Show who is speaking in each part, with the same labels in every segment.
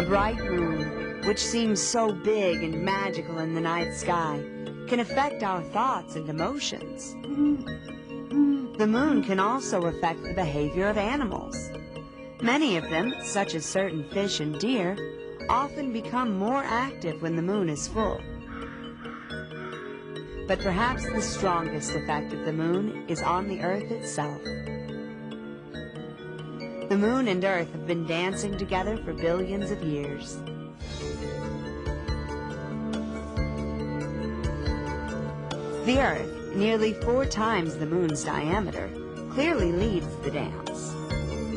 Speaker 1: A bright moon, which seems so big and magical in the night sky, can affect our thoughts and emotions. The moon can also affect the behavior of animals. Many of them, such as certain fish and deer, often become more active when the moon is full. But perhaps the strongest effect of the moon is on the Earth itself. The moon and Earth have been dancing together for billions of years. The Earth, nearly 4 times the moon's diameter, clearly leads the dance.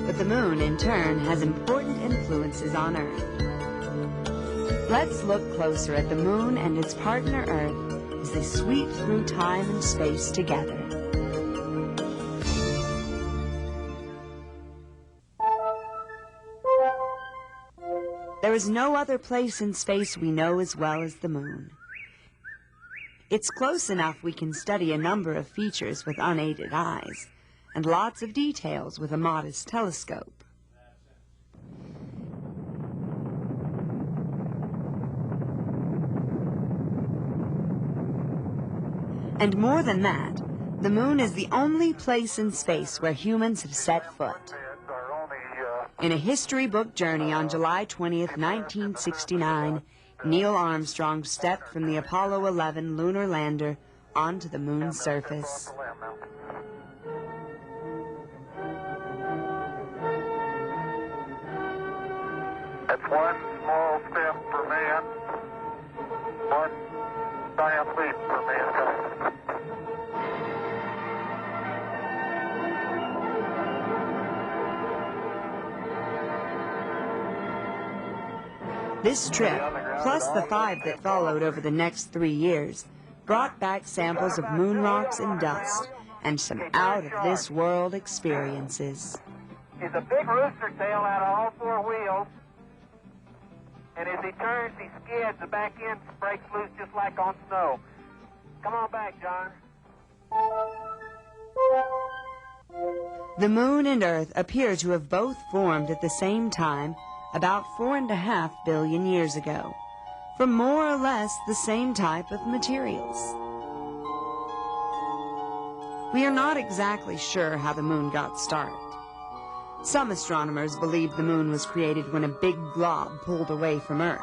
Speaker 1: But the moon, in turn, has important influences on Earth. Let's look closer at the moon and its partner Earth as they sweep through time and space together. There is no other place in space we know as well as the moon. It's close enough we can study a number of features with unaided eyes, and lots of details with a modest telescope. And more than that, the moon is the only place in space where humans have set foot. In a history book journey on July 20th, 1969, Neil Armstrong stepped from the Apollo 11 lunar lander onto the moon's surface.
Speaker 2: That's one small step for man, one giant leap for mankind.
Speaker 1: This trip, plus the 5 that followed over the next 3 years, brought back samples of moon rocks and dust, and some out-of-this-world experiences.
Speaker 2: He's a big rooster tail out of all 4 wheels, and as he turns, he skids, the back end breaks loose just like on snow. Come on back, John.
Speaker 1: The moon and Earth appear to have both formed at the same time about 4.5 billion years ago, from more or less the same type of materials. We are not exactly sure how the moon got started. Some astronomers believe the moon was created when a big glob pulled away from Earth.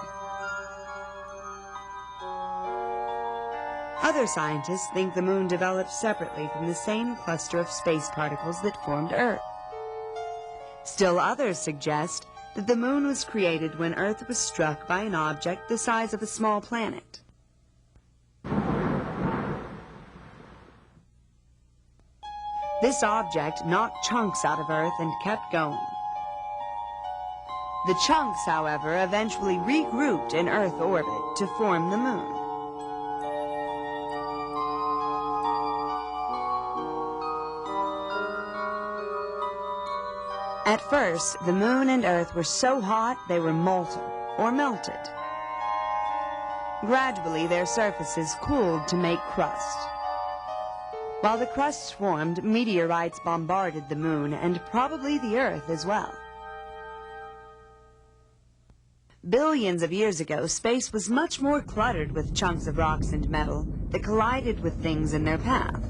Speaker 1: Other scientists think the moon developed separately from the same cluster of space particles that formed Earth. Still others suggest that the moon was created when Earth was struck by an object the size of a small planet. This object knocked chunks out of Earth and kept going. The chunks, however, eventually regrouped in Earth orbit to form the moon. At first, the moon and Earth were so hot they were molten, or melted. Gradually, their surfaces cooled to make crust. While the crusts formed, meteorites bombarded the moon and probably the Earth as well. Billions of years ago, space was much more cluttered with chunks of rocks and metal that collided with things in their path.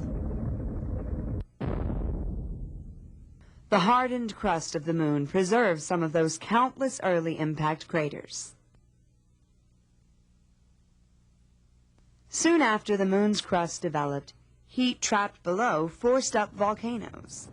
Speaker 1: The hardened crust of the moon preserves some of those countless early impact craters. Soon after the moon's crust developed, heat trapped below forced up volcanoes.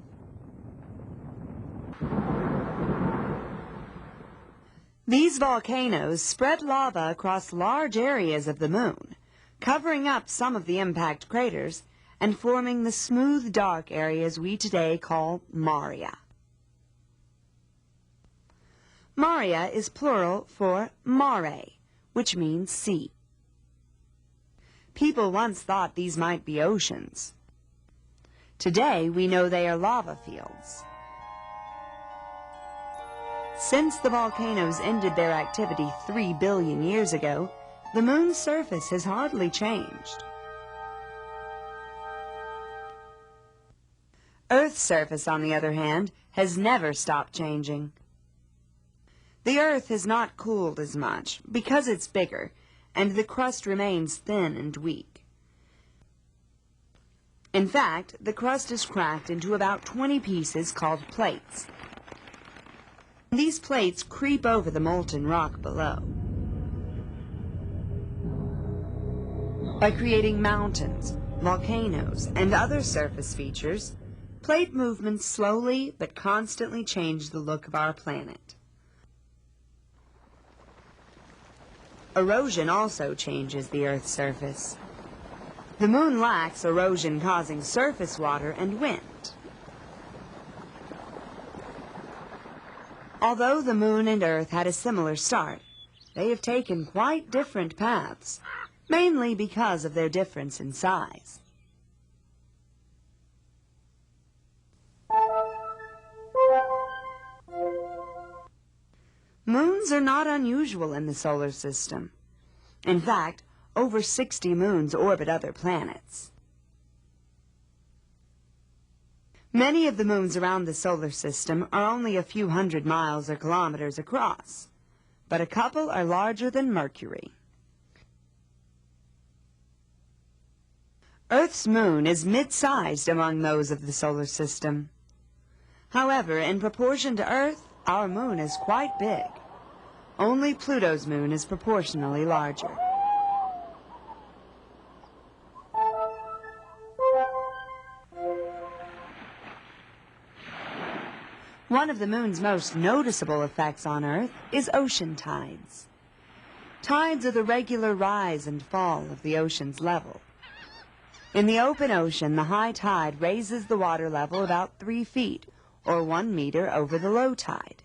Speaker 1: These volcanoes spread lava across large areas of the moon, covering up some of the impact craters and forming the smooth, dark areas we today call maria. Maria is plural for mare, which means sea. People once thought these might be oceans. Today, we know they are lava fields. Since the volcanoes ended their activity 3 billion years ago, the moon's surface has hardly changed. Earth's surface, on the other hand, has never stopped changing. The Earth has not cooled as much because it's bigger, and the crust remains thin and weak. In fact, the crust is cracked into about 20 pieces called plates. These plates creep over the molten rock below. By creating mountains, volcanoes, and other surface features, plate movements slowly but constantly change the look of our planet. Erosion also changes the Earth's surface. The Moon lacks erosion-causing surface water and wind. Although the Moon and Earth had a similar start, they have taken quite different paths, mainly because of their difference in size. Moons are not unusual in the solar system. In fact, over 60 moons orbit other planets. Many of the moons around the solar system are only a few hundred miles or kilometers across, but a couple are larger than Mercury. Earth's moon is mid-sized among those of the solar system. However, in proportion to Earth, our moon is quite big. Only Pluto's moon is proportionally larger. One of the moon's most noticeable effects on Earth is ocean tides. Tides are the regular rise and fall of the ocean's level. In the open ocean, the high tide raises the water level about 3 feet, or 1 meter over the low tide.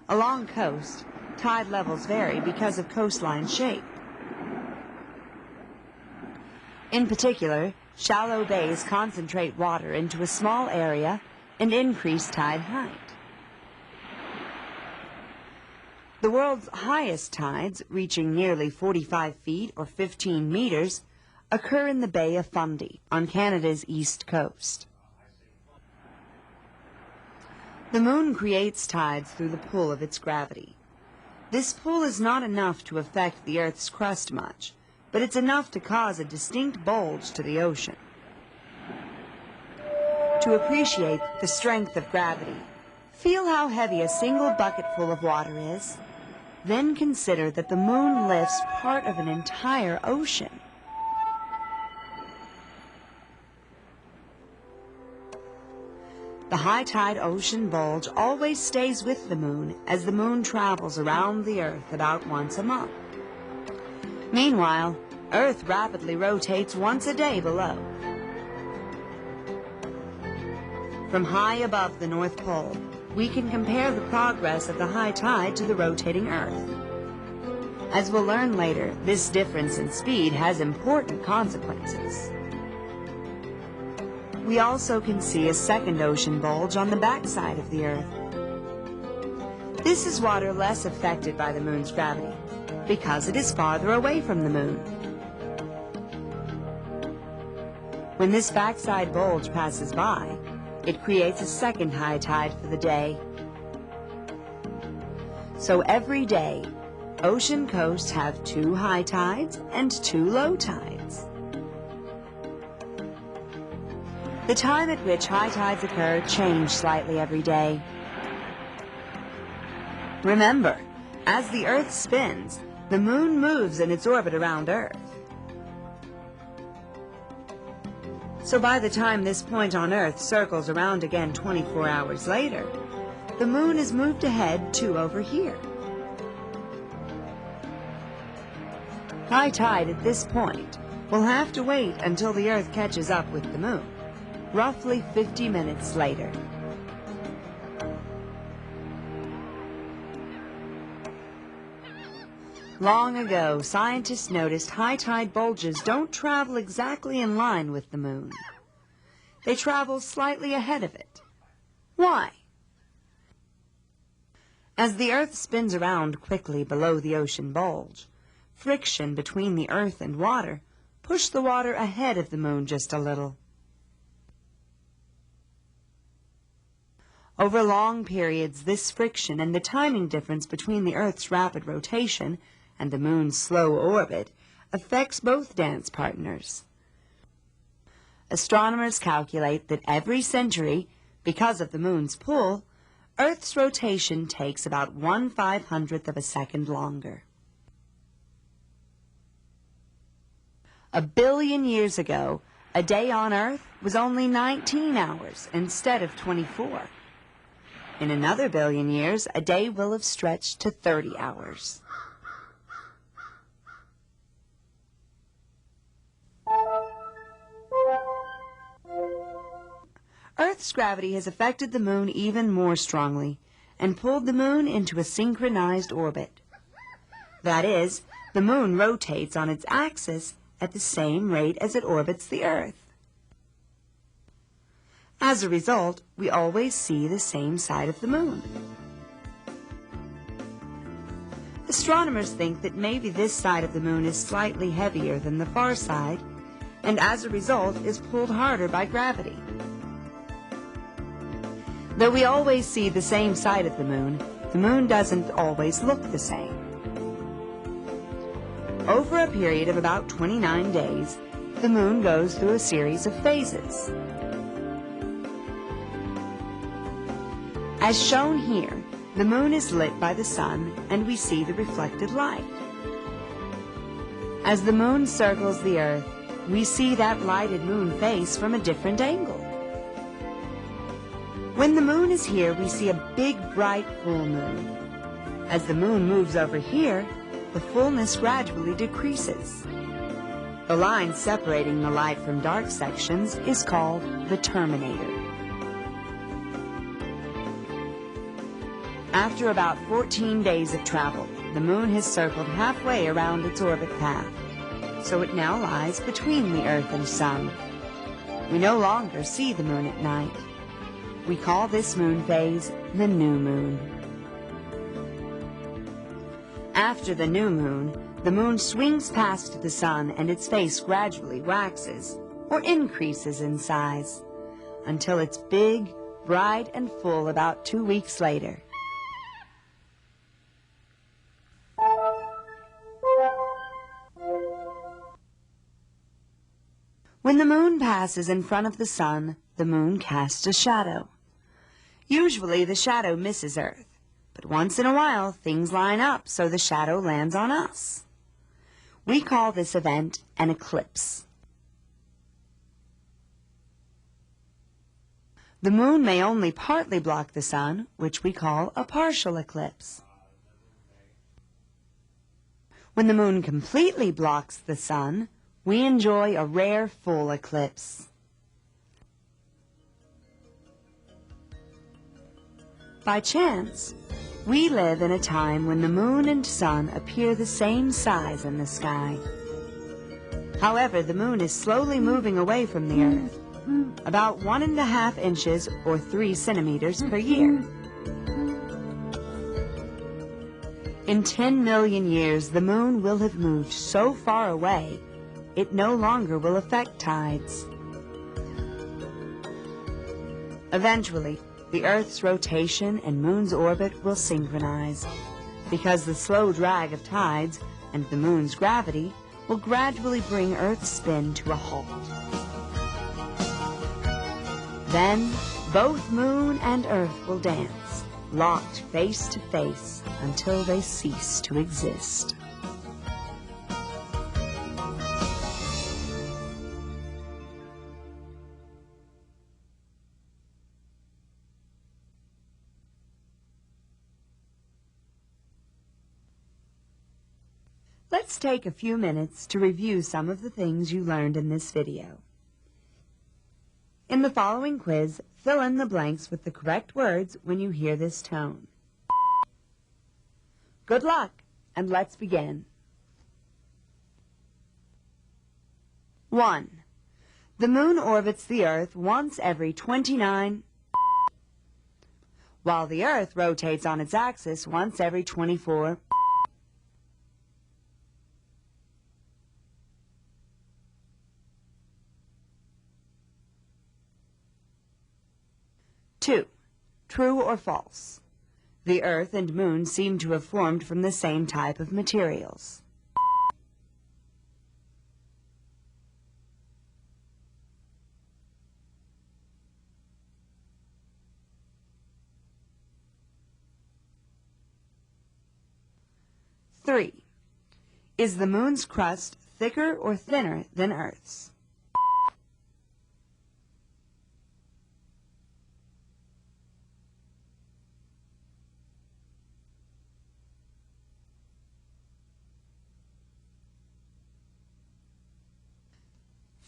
Speaker 1: Along coast, tide levels vary because of coastline shape. In particular, shallow bays concentrate water into a small area and increase tide height. The world's highest tides, reaching nearly 45 feet or 15 meters, occur in the Bay of Fundy on Canada's east coast. The moon creates tides through the pull of its gravity. This pull is not enough to affect the Earth's crust much, but it's enough to cause a distinct bulge to the ocean. To appreciate the strength of gravity, feel how heavy a single bucketful of water is. Then consider that the moon lifts part of an entire ocean. The high tide ocean bulge always stays with the moon as the moon travels around the Earth about once a month. Meanwhile, Earth rapidly rotates once a day below. From high above the North Pole, we can compare the progress of the high tide to the rotating Earth. As we'll learn later, this difference in speed has important consequences. We also can see a second ocean bulge on the backside of the Earth. This is water less affected by the moon's gravity, because it is farther away from the moon. When this backside bulge passes by, it creates a second high tide for the day. So every day, ocean coasts have 2 high tides and 2 low tides. The time at which high tides occur changes slightly every day. Remember, as the Earth spins, the moon moves in its orbit around Earth. So by the time this point on Earth circles around again 24 hours later, the moon has moved ahead 2 over here. High tide at this point will have to wait until the Earth catches up with the moon, roughly 50 minutes later. Long ago, scientists noticed high tide bulges don't travel exactly in line with the moon. They travel slightly ahead of it. Why? As the Earth spins around quickly below the ocean bulge, friction between the Earth and water pushes the water ahead of the moon just a little. Over long periods, this friction and the timing difference between the Earth's rapid rotation and the Moon's slow orbit affects both dance partners. Astronomers calculate that every century, because of the Moon's pull, Earth's rotation takes about 1/500th of a second longer. A billion years ago, a day on Earth was only 19 hours instead of 24. In another billion years, a day will have stretched to 30 hours. Earth's gravity has affected the Moon even more strongly and pulled the Moon into a synchronized orbit. That is, the Moon rotates on its axis at the same rate as it orbits the Earth. As a result, we always see the same side of the Moon. Astronomers think that maybe this side of the Moon is slightly heavier than the far side, and as a result is pulled harder by gravity. Though we always see the same side of the Moon doesn't always look the same. Over a period of about 29 days, the Moon goes through a series of phases. As shown here, the Moon is lit by the Sun and we see the reflected light. As the Moon circles the Earth, we see that lighted Moon face from a different angle. When the Moon is here, we see a big, bright, full Moon. As the Moon moves over here, the fullness gradually decreases. The line separating the light from dark sections is called the terminator. After about 14 days of travel, the Moon has circled halfway around its orbit path, so it now lies between the Earth and Sun. We no longer see the Moon at night. We call this moon phase the new moon. After the new moon, the Moon swings past the Sun and its face gradually waxes or increases in size until it's big, bright, and full about 2 weeks later. When the Moon passes in front of the Sun, the Moon casts a shadow. Usually the shadow misses Earth, but once in a while things line up so the shadow lands on us. We call this event an eclipse. The Moon may only partly block the Sun, which we call a partial eclipse. When the Moon completely blocks the Sun, we enjoy a rare full eclipse. By chance, we live in a time when the Moon and Sun appear the same size in the sky. However, the Moon is slowly moving away from the Earth, about 1½ inches or 3 centimeters per year. In 10 million years, the Moon will have moved so far away it no longer will affect tides. Eventually, the Earth's rotation and Moon's orbit will synchronize, because the slow drag of tides and the Moon's gravity will gradually bring Earth's spin to a halt. Then, both Moon and Earth will dance, locked face to face, until they cease to exist. Let's take a few minutes to review some of the things you learned in this video. In the following quiz, fill in the blanks with the correct words when you hear this tone. Good luck, and let's begin. 1. The Moon orbits the Earth once every 29, while the Earth rotates on its axis once every 24. 2. True or false? The Earth and Moon seem to have formed from the same type of materials. Three. Is the Moon's crust thicker or thinner than Earth's?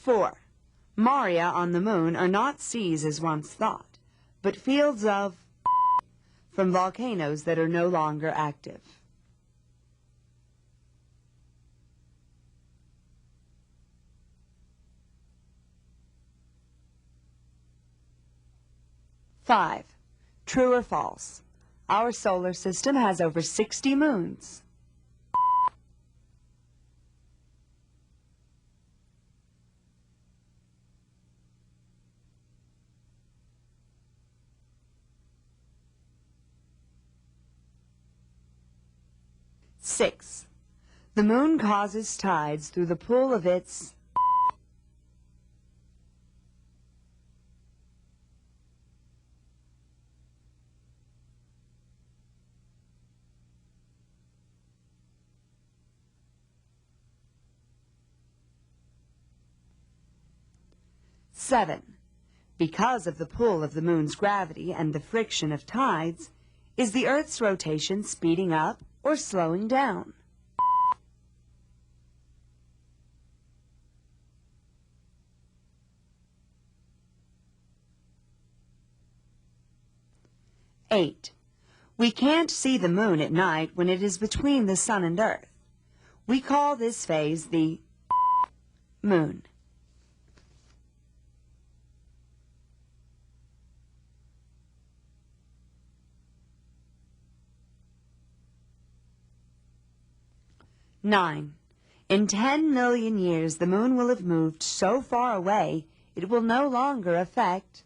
Speaker 1: Four. Maria on the Moon are not seas as once thought, but fields of from volcanoes that are no longer active. Five. True or false? Our solar system has over 60 moons. Six. The Moon causes tides through the pull of its Seven. Because of the pull of the Moon's gravity and the friction of tides, is the Earth's rotation speeding up or slowing down? Eight. We can't see the Moon at night when it is between the Sun and Earth. We call this phase the Moon. Nine. In 10 million years, the Moon will have moved so far away, it will no longer affect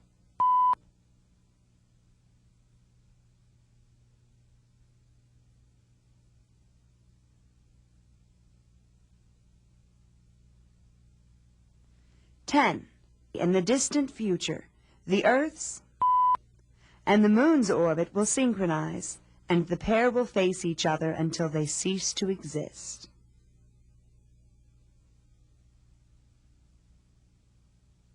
Speaker 1: Ten. In the distant future, the Earth's and the Moon's orbit will synchronize, and the pair will face each other until they cease to exist.